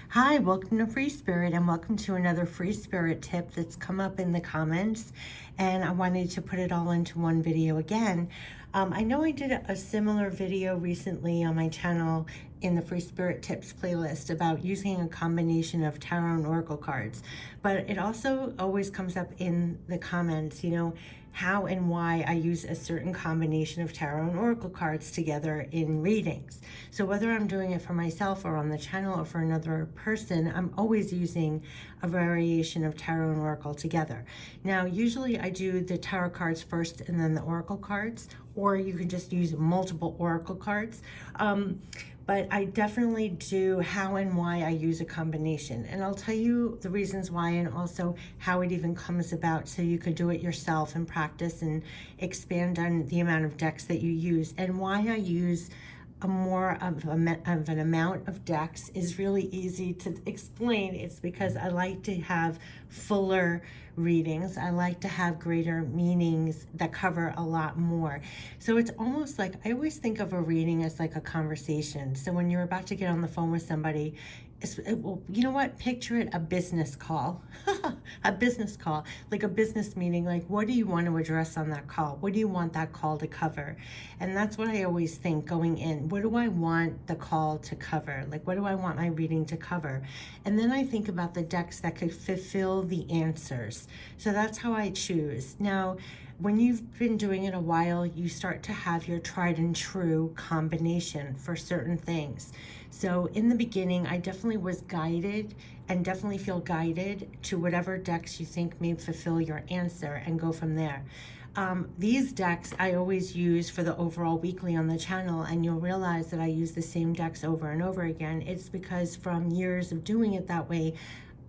Hi, welcome to Free Spirit and welcome to another Free Spirit tip that's come up in the comments, and I wanted to put it all into one video again. I know I did a similar video recently on my channel in the Free Spirit Tips playlist about using a combination of tarot and oracle cards, but it also always comes up in the comments, how and why I use a certain combination of tarot and oracle cards together in readings. So whether I'm doing it for myself or on the channel or for another person, I'm always using a variation of tarot and oracle together. Now, usually I do the tarot cards first and then the oracle cards, or you can just use multiple oracle cards. But I definitely do how and why I use a combination. And I'll tell you the reasons why and also how it even comes about so you could do it yourself and practice and expand on the amount of decks that you use. And why I use more of an amount of decks is really easy to explain. It's because I like to have fuller readings. I like to have greater meanings that cover a lot more. So it's almost like, I always think of a reading as like a conversation. So when you're about to get on the phone with somebody, well, you know what? Picture it, a business call, a business call, like a business meeting. Like, what do you want to address on that call? What do you want that call to cover? And that's what I always think going in. What do I want the call to cover? Like, what do I want my reading to cover? And then I think about the decks that could fulfill the answers. So that's how I choose. Now, when you've been doing it a while, you start to have your tried and true combination for certain things. So in the beginning, I definitely was guided and definitely feel guided to whatever decks you think may fulfill your answer and go from there. These decks I always use for the overall weekly on the channel, and you'll realize that I use the same decks over and over again. It's because from years of doing it that way,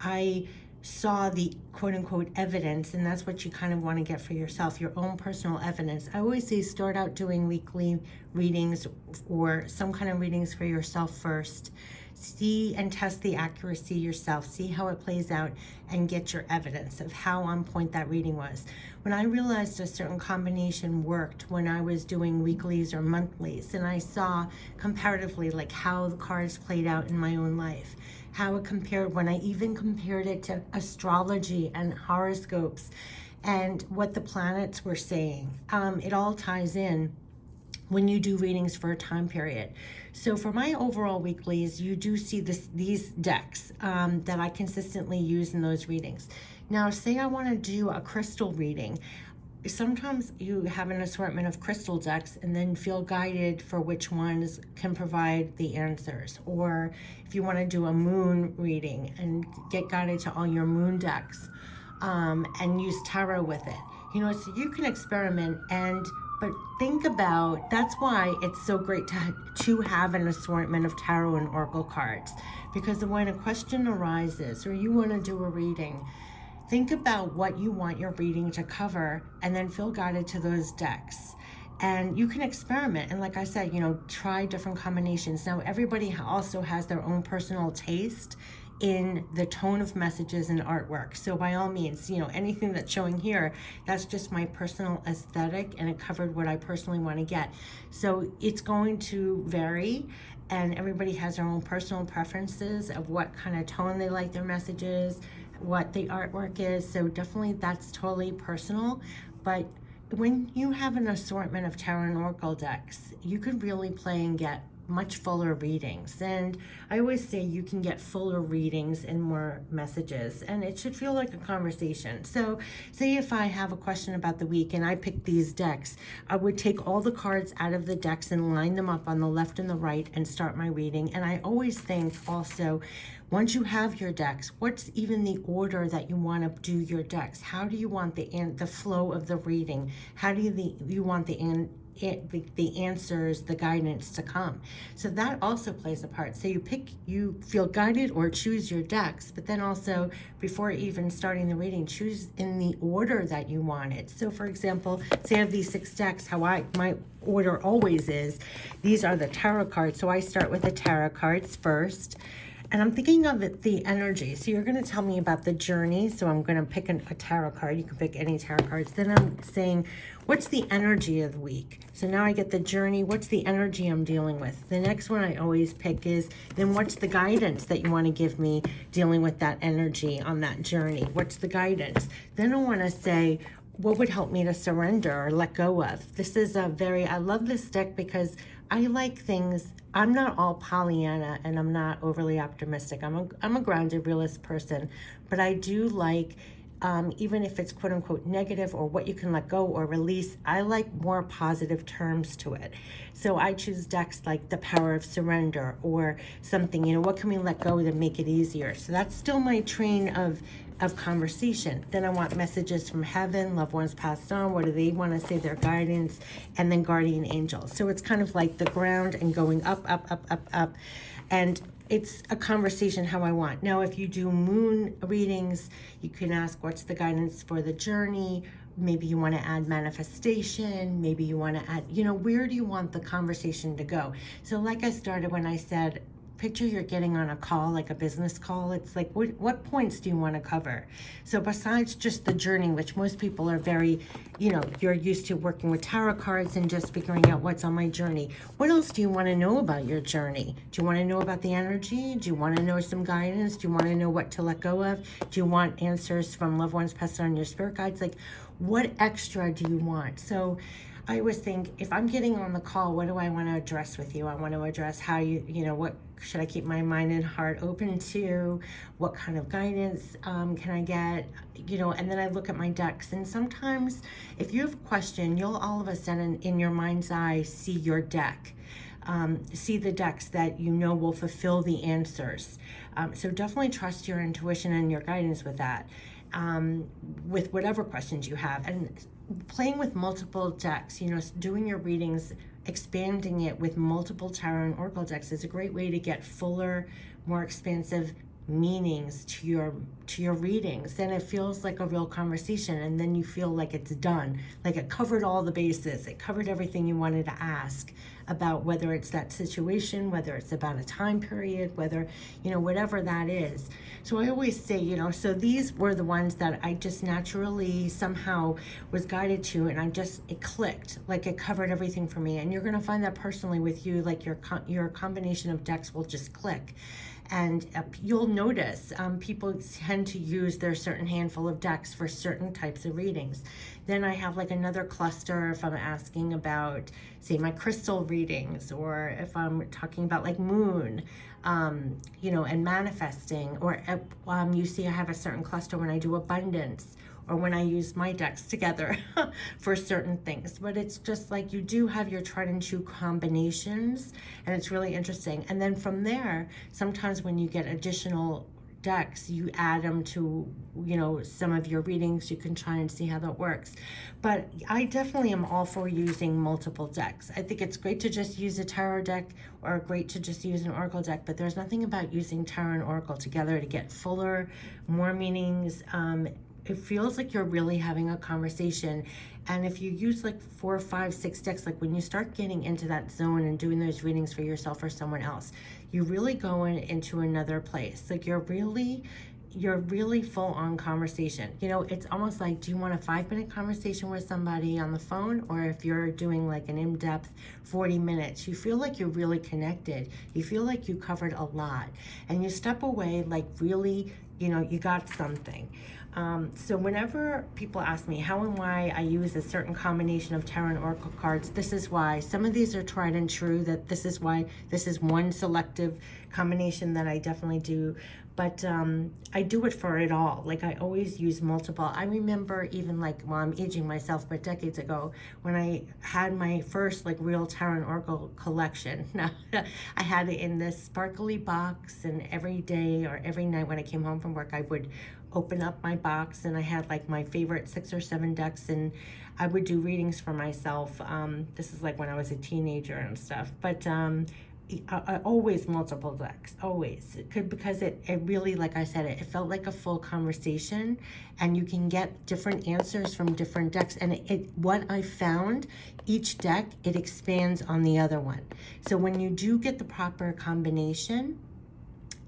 I saw the quote-unquote evidence, and that's what you kind of want to get for yourself, your own personal evidence. I always say start out doing weekly readings or some kind of readings for yourself first. See and test the accuracy yourself, see how it plays out, and get your evidence of how on point that reading was. When I realized a certain combination worked when I was doing weeklies or monthlies, and I saw comparatively like how the cards played out in my own life, how it compared, when I even compared it to astrology and horoscopes and what the planets were saying, it all ties in when you do readings for a time period. So for my overall weeklies, you do see these decks that I consistently use in those readings. Now, say I want to do a crystal reading. Sometimes you have an assortment of crystal decks and then feel guided for which ones can provide the answers. Or if you want to do a moon reading and get guided to all your moon decks and use tarot with it. So you can experiment but think about, that's why it's so great to have an assortment of tarot and oracle cards. Because when a question arises or you want to do a reading, think about what you want your reading to cover and then feel guided to those decks. And you can experiment. And like I said, try different combinations. Now, everybody also has their own personal taste in the tone of messages and artwork. So by all means, anything that's showing here, that's just my personal aesthetic, and it covered what I personally want to get. So it's going to vary, and everybody has their own personal preferences of what kind of tone they like their messages, what the artwork is. So definitely that's totally personal. But when you have an assortment of tarot and oracle decks, you could really play and get much fuller readings. And I always say you can get fuller readings and more messages, and it should feel like a conversation. So say if I have a question about the week and I pick these decks, I would take all the cards out of the decks and line them up on the left and the right and start my reading. And I always think also, once you have your decks, what's even the order that you want to do your decks? How do you want the flow of the reading? How do you want the answers, the guidance to come? So that also plays a part. So you feel guided or choose your decks, but then also before even starting the reading, choose in the order that you want it. So for example, say I have these 6 decks, my order always is, these are the tarot cards. So I start with the tarot cards first, And I'm thinking of it, the energy. So you're going to tell me about the journey. So I'm going to pick a tarot card. You can pick any tarot cards. Then I'm saying, what's the energy of the week? So now I get the journey. What's the energy I'm dealing with? The next one I always pick is, then what's the guidance that you want to give me dealing with that energy on that journey? What's the guidance? Then I want to say, what would help me to surrender or let go of? This is I love this deck because I like things. I'm not all Pollyanna and I'm not overly optimistic. I'm a grounded realist person, but I do like, even if it's quote unquote negative or what you can let go or release, I like more positive terms to it. So I choose decks like the power of surrender or something, what can we let go to make it easier? So that's still my train of conversation. Then I want messages from heaven, loved ones passed on, what do they want to say, their guidance, and then guardian angels. So it's kind of like the ground and going up, up, up, up, up. And it's a conversation how I want. Now, if you do moon readings, you can ask what's the guidance for the journey. Maybe you want to add manifestation. Maybe you want to add, where do you want the conversation to go? So like I started when I said, picture you're getting on a call, like a business call. It's like, what points do you want to cover? So besides just the journey, which most people are very, you're used to working with tarot cards and just figuring out what's on my journey. What else do you want to know about your journey? Do you want to know about the energy? Do you want to know some guidance? Do you want to know what to let go of? Do you want answers from loved ones passed on, your spirit guides? Like, what extra do you want? So I always think, if I'm getting on the call, what do I want to address with you? I want to address how what should I keep my mind and heart open to? What kind of guidance can I get? And then I look at my decks. And sometimes if you have a question, you'll all of a sudden in your mind's eye see your deck. See the decks that will fulfill the answers. So definitely trust your intuition and your guidance with that, with whatever questions you have. And playing with multiple decks, doing your readings, expanding it with multiple tarot and oracle decks is a great way to get fuller, more expansive meanings to your readings. Then it feels like a real conversation, and then you feel like it's done, like it covered all the bases. It covered everything you wanted to ask about, whether it's that situation, whether it's about a time period, whether whatever that is. So I always say, so these were the ones that I just naturally somehow was guided to, and it clicked, like it covered everything for me. And you're going to find that personally with you, like your combination of decks will just click. And you'll notice people tend to use their certain handful of decks for certain types of readings. Then I have like another cluster if I'm asking about, say, my crystal readings, or if I'm talking about like moon, and manifesting, or you see I have a certain cluster when I do abundance, or when I use my decks together for certain things. But it's just like you do have your tried and true combinations, and it's really interesting. And then from there, sometimes when you get additional decks, you add them to some of your readings. You can try and see how that works. But I definitely am all for using multiple decks. I think it's great to just use a tarot deck, or great to just use an oracle deck, but there's nothing about using tarot and oracle together to get fuller, more meanings. It feels like you're really having a conversation. And if you use like 4, 5, 6 decks, like when you start getting into that zone and doing those readings for yourself or someone else, you really go into another place. Like you're really full on conversation. It's almost like, do you want a 5-minute conversation with somebody on the phone? Or if you're doing like an in-depth 40 minutes, you feel like you're really connected. You feel like you covered a lot, and you step away like really, you got something. So whenever people ask me how and why I use a certain combination of tarot and oracle cards, this is why. Some of these are tried and true, that this is why this is one selective combination that I definitely do. But I do it for it all. Like I always use multiple. I remember even like, well, I'm aging myself, but decades ago when I had my first like real tarot and oracle collection. Now I had it in this sparkly box, and every day or every night when I came home from work, I would open up my box, and I had like my favorite 6 or 7 decks, and I would do readings for myself. This is like when I was a teenager and stuff, but I always multiple decks, always. Because it really, like I said, it felt like a full conversation, and you can get different answers from different decks. And what I found, each deck, it expands on the other one. So when you do get the proper combination,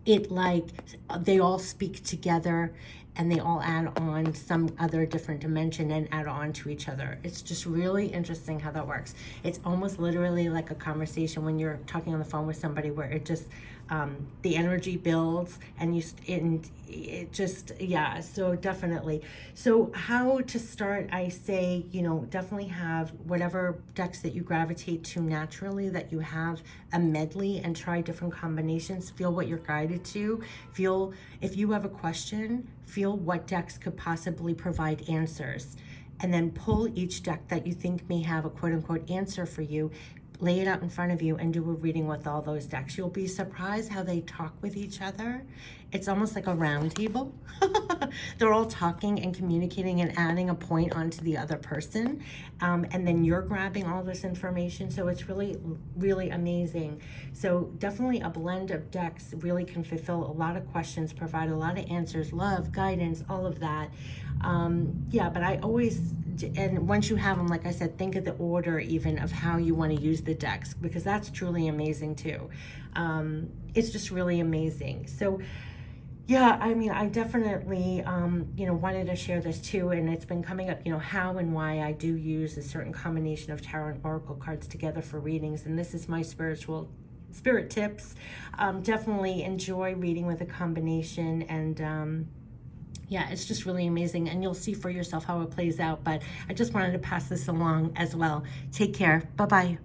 it like they all speak together and they all add on some other different dimension and add on to each other. It's just really interesting how that works. It's almost literally like a conversation when you're talking on the phone with somebody, where it just the energy builds and it just, yeah, so definitely. So how to start, I say, you know, definitely have whatever decks that you gravitate to naturally, that you have a medley, and try different combinations. Feel what you're guided to. Feel if you have a question, feel what decks could possibly provide answers, and then pull each deck that you think may have a quote unquote answer for you, lay it out in front of you, and do a reading with all those decks. You'll be surprised how they talk with each other. It's almost like a round table. They're all talking and communicating and adding a point onto the other person. And then you're grabbing all this information. So it's really, really amazing. So definitely a blend of decks really can fulfill a lot of questions, provide a lot of answers, love, guidance, all of that. Yeah, but I always, and once you have them, like I said, think of the order even of how you want to use the decks, because that's truly amazing too. It's just really amazing. So yeah, I mean, I definitely, you know, wanted to share this too, and it's been coming up, you know, how and why I do use a certain combination of tarot and oracle cards together for readings, and this is my spirit tips. Definitely enjoy reading with a combination, and yeah, it's just really amazing, and you'll see for yourself how it plays out, but I just wanted to pass this along as well. Take care. Bye-bye.